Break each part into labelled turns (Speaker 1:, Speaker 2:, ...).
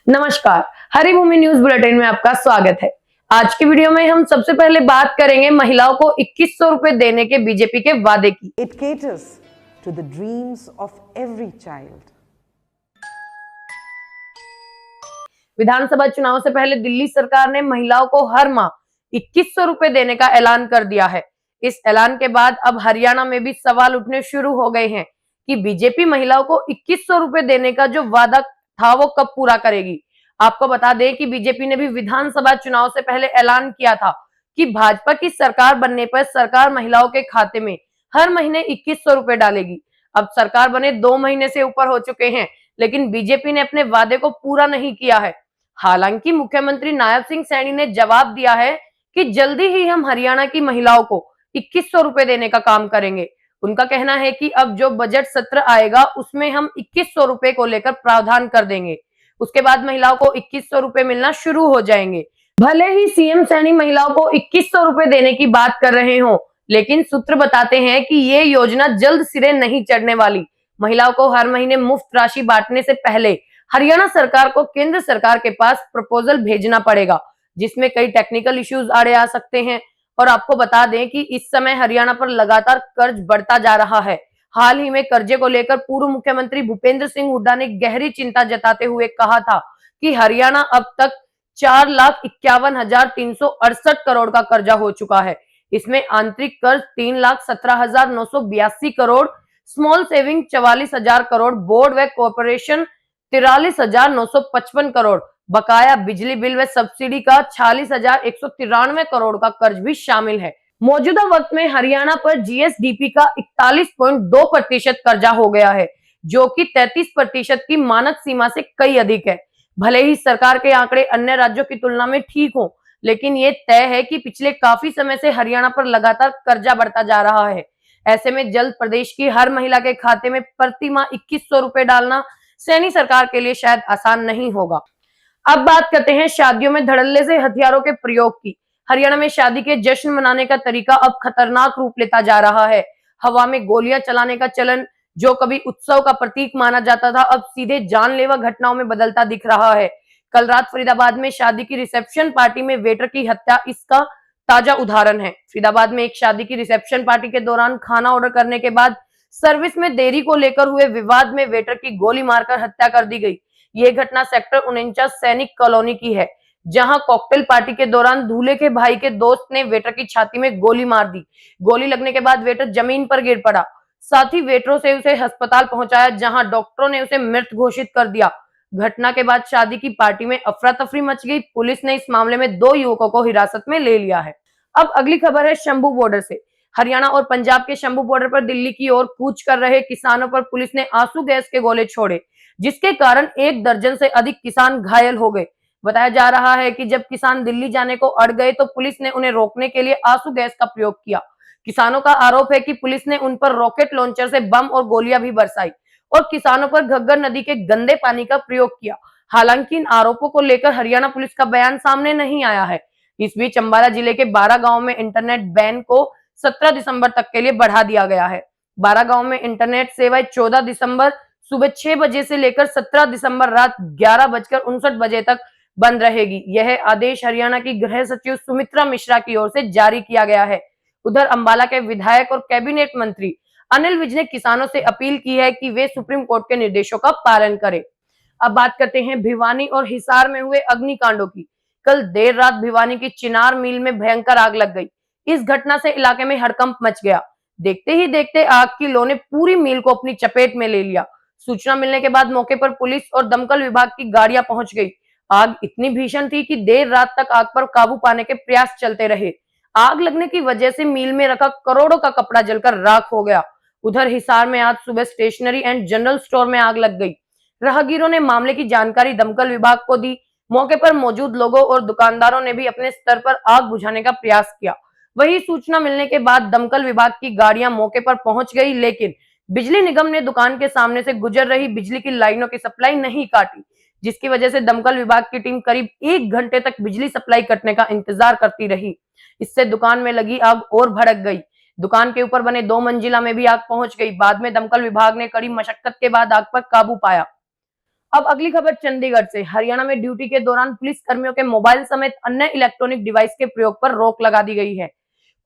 Speaker 1: नमस्कार, Haribhoomi news bulletin में आपका स्वागत है। आज की वीडियो में हम सबसे पहले बात करेंगे महिलाओं को 2100 रुपए देने के बीजेपी के वादे की।
Speaker 2: It caters to the dreams of every child.
Speaker 1: विधानसभा चुनाव से पहले दिल्ली सरकार ने महिलाओं को हर माह 2100 रुपए देने का ऐलान कर दिया है। इस ऐलान के बाद अब हरियाणा में भी सवाल उठने शुरू हो गए हैं कि बीजेपी महिलाओं को 2100 रुपए देने का जो वादा था वो कब पूरा करेगी। आपको बता दें कि बीजेपी ने भी विधानसभा चुनाव से पहले ऐलान किया था कि भाजपा की सरकार बनने पर सरकार महिलाओं के खाते में हर महीने 2100 रुपए डालेगी। अब सरकार बने 2 महीने से ऊपर हो चुके हैं, लेकिन बीजेपी ने अपने वादे को पूरा नहीं किया है। हालांकि मुख्यमंत्री नायब सिंह सैनी ने जवाब दिया है कि जल्दी ही हम हरियाणा की महिलाओं को 2100 रुपए देने का काम करेंगे। उनका कहना है कि अब जो बजट सत्र आएगा उसमें हम 2100 रुपए को लेकर प्रावधान कर देंगे। उसके बाद महिलाओं को 2100 रुपए मिलना शुरू हो जाएंगे। भले ही सीएम सैनी महिलाओं को 2100 रुपए देने की बात कर रहे हो, लेकिन सूत्र बताते हैं कि ये योजना जल्द सिरे नहीं चढ़ने वाली। महिलाओं को हर महीने मुफ्त राशि बांटने से पहले हरियाणा सरकार को केंद्र सरकार के पास प्रपोजल भेजना पड़ेगा, जिसमें कई टेक्निकल इश्यूज आड़े आ सकते हैं। और आपको बता दें कि इस समय हरियाणा पर लगातार कर्ज बढ़ता जा रहा है। हाल ही में कर्जे को लेकर पूर्व मुख्यमंत्री भूपेंद्र सिंह हुड्डा ने गहरी चिंता जताते हुए कहा था कि हरियाणा अब तक 4,51,368 करोड़ का कर्जा हो चुका है। इसमें आंतरिक कर्ज 3,17,982 crore, small saving 44,000 crore, board व कॉर्पोरेशन 43,955 करोड़, बकाया बिजली बिल व सब्सिडी का 46,193 करोड़ का कर्ज भी शामिल है। मौजूदा वक्त में हरियाणा पर जीएसडीपी का 41.2% कर्जा हो गया है, जो कि 33% की मानक सीमा से कई अधिक है। भले ही सरकार के आंकड़े अन्य राज्यों की तुलना में ठीक हो, लेकिन ये तय है कि पिछले काफी समय से हरियाणा पर लगातार कर्जा बढ़ता जा रहा है। ऐसे में जल्द प्रदेश की हर महिला के खाते में प्रति माह 2100 रुपए डालना सैनी सरकार के लिए शायद आसान नहीं होगा। अब बात करते हैं शादियों में धड़ल्ले से हथियारों के प्रयोग की। हरियाणा में शादी के जश्न मनाने का तरीका अब खतरनाक रूप लेता जा रहा है। हवा में गोलियां चलाने का चलन, जो कभी उत्सव का प्रतीक माना जाता था, अब सीधे जानलेवा घटनाओं में बदलता दिख रहा है। कल रात फरीदाबाद में शादी की रिसेप्शन पार्टी में वेटर की हत्या इसका ताजा उदाहरण है। फरीदाबाद में एक शादी की रिसेप्शन पार्टी के दौरान खाना ऑर्डर करने के बाद सर्विस में देरी को लेकर हुए विवाद में वेटर की गोली मारकर हत्या कर दी गई। ये घटना सेक्टर 49 सैनिक कॉलोनी की है, जहां कॉकटेल पार्टी के दौरान दूल्हे के भाई के दोस्त ने वेटर की छाती में गोली मार दी। गोली लगने के बाद वेटर जमीन पर गिर पड़ा। साथ ही वेटरों से उसे अस्पताल पहुंचाया, जहां डॉक्टरों ने उसे मृत घोषित कर दिया। घटना के बाद शादी की पार्टी में अफरा तफरी मच गई। पुलिस ने इस मामले में 2 युवकों को हिरासत में ले लिया है। अब अगली खबर है शंभू बॉर्डर से। हरियाणा और पंजाब के शंभू बॉर्डर पर दिल्ली की ओर कूच कर रहे किसानों पर पुलिस ने आंसू गैस के गोले छोड़े, जिसके कारण 1 दर्जन से अधिक किसान घायल हो गए। बताया जा रहा है कि जब किसान दिल्ली जाने को अड़ गए तो पुलिस ने उन्हें रोकने के लिए आंसू गैस का प्रयोग किया। किसानों का आरोप है कि पुलिस ने उन पर रॉकेट लॉन्चर से बम और गोलियां भी बरसाई और किसानों पर घग्गर नदी के गंदे पानी का प्रयोग किया। हालांकि इन आरोपों को लेकर हरियाणा पुलिस का बयान सामने नहीं आया है। इस बीच अंबाला जिले के 12 गांव में इंटरनेट बैन को 17 दिसंबर तक के लिए बढ़ा दिया गया है। 12 गांव में इंटरनेट सेवाएं 14 दिसंबर सुबह 6 बजे से लेकर 17 दिसंबर रात 11:59 बजे तक बंद रहेगी। यह आदेश हरियाणा की गृह सचिव सुमित्रा मिश्रा की ओर से जारी किया गया है। उधर अंबाला के विधायक और कैबिनेट मंत्री अनिल विज ने किसानों से अपील की है कि वे सुप्रीम कोर्ट के निर्देशों का पालन करें। अब बात करते हैं भिवानी और हिसार में हुए अग्निकांडों की। कल देर रात भिवानी की चिनार मिल में भयंकर आग लग गई। इस घटना से इलाके में हड़कंप मच गया। देखते ही देखते आग की लौ ने पूरी मिल को अपनी चपेट में ले लिया। सूचना मिलने के बाद मौके पर पुलिस और दमकल विभाग की गाड़ियां पहुंच गई। आग इतनी भीषण थी कि देर रात तक आग पर काबू पाने के प्रयास चलते रहे। आग लगने की वजह से मिल में रखा करोड़ों का कपड़ा जलकर राख हो गया। उधर हिसार में आज सुबह स्टेशनरी एंड जनरल स्टोर में आग लग गई। राहगीरों ने मामले की जानकारी दमकल विभाग को दी। मौके पर मौजूद लोगों और दुकानदारों ने भी अपने स्तर पर आग बुझाने का प्रयास किया। वही सूचना मिलने के बाद दमकल विभाग की गाड़ियां मौके पर पहुंच गई, लेकिन बिजली निगम ने दुकान के सामने से गुजर रही बिजली की लाइनों की सप्लाई नहीं काटी, जिसकी वजह से दमकल विभाग की टीम करीब 1 घंटे तक बिजली सप्लाई कटने का इंतजार करती रही। इससे दुकान में लगी आग और भड़क गई। दुकान के ऊपर बने 2 मंजिला में भी आग पहुंच गई। बाद में दमकल विभाग ने कड़ी मशक्कत के बाद आग पर काबू पाया। अब अगली खबर चंडीगढ़ से। हरियाणा में ड्यूटी के दौरान पुलिस कर्मियों के मोबाइल समेत अन्य इलेक्ट्रॉनिक डिवाइस के प्रयोग पर रोक लगा दी गई है।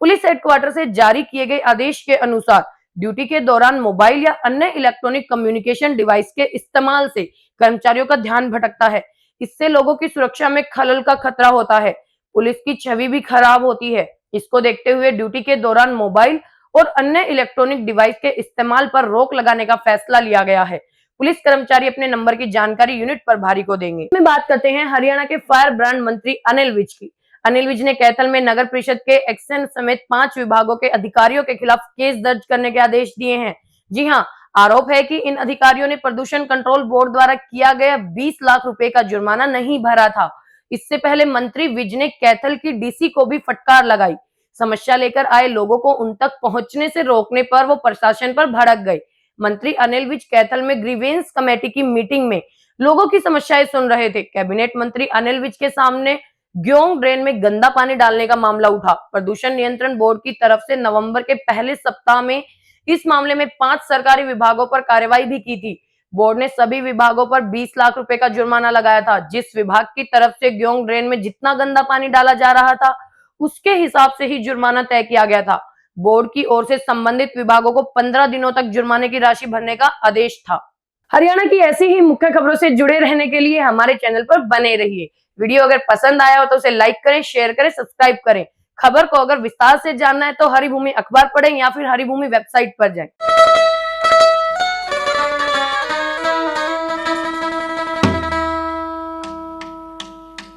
Speaker 1: पुलिस हेडक्वार्टर से जारी किए गए आदेश के अनुसार ड्यूटी के दौरान मोबाइल या अन्य इलेक्ट्रॉनिक कम्युनिकेशन डिवाइस के इस्तेमाल से कर्मचारियों का ध्यान भटकता है। इससे लोगों की सुरक्षा में खलल का खतरा होता है। पुलिस की छवि भी खराब होती है। इसको देखते हुए ड्यूटी के दौरान मोबाइल और अन्य इलेक्ट्रॉनिक डिवाइस के इस्तेमाल पर रोक लगाने का फैसला लिया गया है। पुलिस कर्मचारी अपने नंबर की जानकारी यूनिट प्रभारी को देंगे। में बात करते हैं हरियाणा के फायर ब्रांड मंत्री अनिल विज की। अनिल विज ने कैथल में नगर परिषद के एक्शन समेत 5 विभागों के अधिकारियों के खिलाफ केस दर्ज करने के आदेश दिए हैं। जी हां, आरोप है कि इन अधिकारियों ने प्रदूषण कंट्रोल बोर्ड द्वारा किया गया 20 लाख रुपए का जुर्माना नहीं भरा था। इससे पहले मंत्री विज ने कैथल की डीसी को भी फटकार लगाई। समस्या लेकर आए लोगों को उन तक पहुंचने से रोकने पर वो प्रशासन पर भड़क गए। मंत्री अनिल विज कैथल में ग्रीवेंस कमेटी की मीटिंग में लोगों की समस्याएं सुन रहे थे। कैबिनेट मंत्री अनिल विज के सामने ग्योंग ड्रेन में गंदा पानी डालने का मामला उठा। प्रदूषण नियंत्रण बोर्ड की तरफ से नवंबर के पहले सप्ताह में इस मामले में 5 सरकारी विभागों पर कार्रवाई भी की थी। बोर्ड ने सभी विभागों पर 20 लाख रुपए का जुर्माना लगाया था। जिस विभाग की तरफ से ग्योंग ड्रेन में जितना गंदा पानी डाला जा रहा था उसके हिसाब से ही जुर्माना तय किया गया था। बोर्ड की ओर से संबंधित विभागों को 15 दिनों तक जुर्माने की राशि भरने का आदेश था। हरियाणा की ऐसी ही मुख्य खबरों से जुड़े रहने के लिए हमारे चैनल पर बने रहिए। वीडियो अगर पसंद आया हो तो उसे लाइक करें, शेयर करें, सब्सक्राइब करें। खबर को अगर विस्तार से जानना है तो हरिभूमि अखबार पढ़ें या फिर हरिभूमि वेबसाइट पर जाएं।